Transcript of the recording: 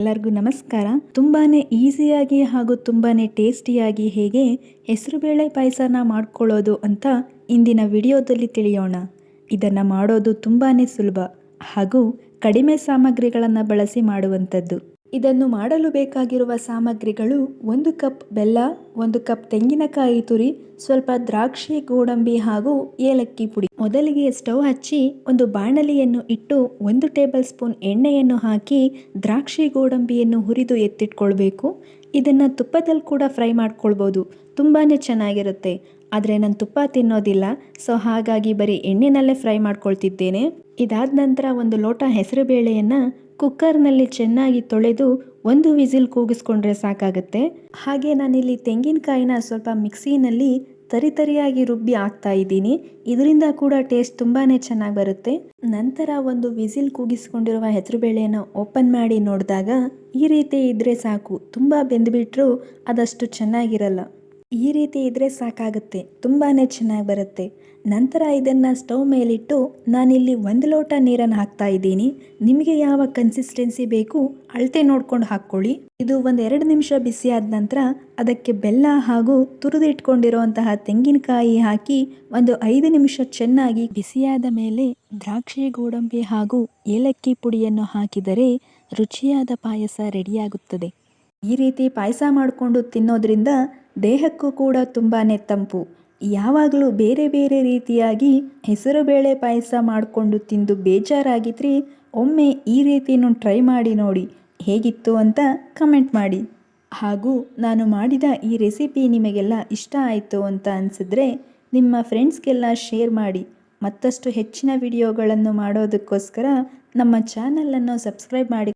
ಎಲ್ಲರಿಗೂ ನಮಸ್ಕಾರ. ತುಂಬಾನೇ ಈಸಿಯಾಗಿ ಹಾಗೂ ತುಂಬಾನೇ ಟೇಸ್ಟಿಯಾಗಿ ಹೇಗೆ ಹೆಸರುಬೇಳೆ ಪಾಯಸನ ಮಾಡ್ಕೊಳ್ಳೋದು ಅಂತ ಇಂದಿನ ವಿಡಿಯೋದಲ್ಲಿ ತಿಳಿಯೋಣ. ಇದನ್ನು ಮಾಡೋದು ತುಂಬಾನೇ ಸುಲಭ ಹಾಗೂ ಕಡಿಮೆ ಸಾಮಗ್ರಿಗಳನ್ನು ಬಳಸಿ ಮಾಡುವಂಥದ್ದು. ಇದನ್ನು ಮಾಡಲು ಬೇಕಾಗಿರುವ ಸಾಮಗ್ರಿಗಳು 1 ಕಪ್ ಬೆಲ್ಲ, 1 ಕಪ್ ತೆಂಗಿನಕಾಯಿ ತುರಿ, ಸ್ವಲ್ಪ ದ್ರಾಕ್ಷಿ, ಗೋಡಂಬಿ ಹಾಗೂ ಏಲಕ್ಕಿ ಪುಡಿ. ಮೊದಲಿಗೆ ಸ್ಟವ್ ಹಚ್ಚಿ ಒಂದು ಬಾಣಲಿಯನ್ನು ಇಟ್ಟು 1 ಟೇಬಲ್ ಸ್ಪೂನ್ ಎಣ್ಣೆಯನ್ನು ಹಾಕಿ ದ್ರಾಕ್ಷಿ ಗೋಡಂಬಿಯನ್ನು ಹುರಿದು ಎತ್ತಿಟ್ಕೊಳ್ಬೇಕು. ಇದನ್ನು ತುಪ್ಪದಲ್ಲಿ ಕೂಡ ಫ್ರೈ ಮಾಡ್ಕೊಳ್ಬೋದು, ತುಂಬಾ ಚೆನ್ನಾಗಿರುತ್ತೆ. ಆದರೆ ನಾನು ತುಪ್ಪ ತಿನ್ನೋದಿಲ್ಲ, ಸೊ ಹಾಗಾಗಿ ಬರೀ ಎಣ್ಣೆನಲ್ಲೇ ಫ್ರೈ ಮಾಡ್ಕೊಳ್ತಿದ್ದೇನೆ. ಇದಾದ ನಂತರ 1 ಲೋಟ ಹೆಸರು ಬೇಳೆಯನ್ನು ಕುಕ್ಕರ್ನಲ್ಲಿ ಚೆನ್ನಾಗಿ ತೊಳೆದು 1 ವಿಸಿಲ್ ಕೂಗಿಸ್ಕೊಂಡ್ರೆ ಸಾಕಾಗುತ್ತೆ. ಹಾಗೆ ನಾನಿಲ್ಲಿ ತೆಂಗಿನಕಾಯಿನ ಸ್ವಲ್ಪ ಮಿಕ್ಸಿನಲ್ಲಿ ತರಿಯಾಗಿ ರುಬ್ಬಿ ಹಾಕ್ತಾ ಇದ್ದೀನಿ. ಇದರಿಂದ ಕೂಡ ಟೇಸ್ಟ್ ತುಂಬಾ ಚೆನ್ನಾಗಿ ಬರುತ್ತೆ. ನಂತರ 1 ವಿಸಿಲ್ ಕೂಗಿಸ್ಕೊಂಡಿರುವ ಹೆಸರುಬೇಳೆಯನ್ನು ಓಪನ್ ಮಾಡಿ ನೋಡಿದಾಗ ಈ ರೀತಿ ಇದ್ದರೆ ಸಾಕು. ತುಂಬ ಬೆಂದುಬಿಟ್ರೂ ಅದಷ್ಟು ಚೆನ್ನಾಗಿರಲ್ಲ. ಈ ರೀತಿ ಇದ್ದರೆ ಸಾಕಾಗುತ್ತೆ, ತುಂಬಾ ಚೆನ್ನಾಗಿ ಬರುತ್ತೆ. ನಂತರ ಇದನ್ನು ಸ್ಟವ್ ಮೇಲಿಟ್ಟು ನಾನಿಲ್ಲಿ 1 ಲೋಟ ನೀರನ್ನು ಹಾಕ್ತಾ ಇದ್ದೀನಿ. ನಿಮಗೆ ಯಾವ ಕನ್ಸಿಸ್ಟೆನ್ಸಿ ಬೇಕು ಅಳತೆ ನೋಡ್ಕೊಂಡು ಹಾಕ್ಕೊಳ್ಳಿ. ಇದು 1-2 ನಿಮಿಷ ಬಿಸಿ ಆದ ನಂತರ ಅದಕ್ಕೆ ಬೆಲ್ಲ ಹಾಗೂ ತುರಿದಿಟ್ಕೊಂಡಿರುವಂತಹ ತೆಂಗಿನಕಾಯಿ ಹಾಕಿ 5 ನಿಮಿಷ ಚೆನ್ನಾಗಿ ಬಿಸಿಯಾದ ಮೇಲೆ ದ್ರಾಕ್ಷಿ, ಗೋಡಂಬಿ ಹಾಗೂ ಏಲಕ್ಕಿ ಪುಡಿಯನ್ನು ಹಾಕಿದರೆ ರುಚಿಯಾದ ಪಾಯಸ ರೆಡಿಯಾಗುತ್ತದೆ. ಈ ರೀತಿ ಪಾಯಸ ಮಾಡಿಕೊಂಡು ತಿನ್ನೋದ್ರಿಂದ ದೇಹಕ್ಕೂ ಕೂಡ ತುಂಬಾ ತಂಪು. ಯಾವಾಗಲೂ ಬೇರೆ ಬೇರೆ ರೀತಿಯಾಗಿ ಹೆಸರುಬೇಳೆ ಪಾಯಸ ಮಾಡಿಕೊಂಡು ತಿಂದು ಬೇಜಾರಾಗಿದ್ದರೆ ಒಮ್ಮೆ ಈ ರೀತಿನೂ ಟ್ರೈ ಮಾಡಿ ನೋಡಿ, ಹೇಗಿತ್ತು ಅಂತ ಕಮೆಂಟ್ ಮಾಡಿ. ಹಾಗೂ ನಾನು ಮಾಡಿದ ಈ ರೆಸಿಪಿ ನಿಮಗೆಲ್ಲ ಇಷ್ಟ ಆಯಿತು ಅಂತ ಅನಿಸಿದ್ರೆ ನಿಮ್ಮ ಫ್ರೆಂಡ್ಸ್ಗೆಲ್ಲ ಶೇರ್ ಮಾಡಿ. ಮತ್ತಷ್ಟು ಹೆಚ್ಚಿನ ವಿಡಿಯೋಗಳನ್ನು ಮಾಡೋದಕ್ಕೋಸ್ಕರ ನಮ್ಮ ಚಾನಲನ್ನು ಸಬ್ಸ್ಕ್ರೈಬ್ ಮಾಡಿ.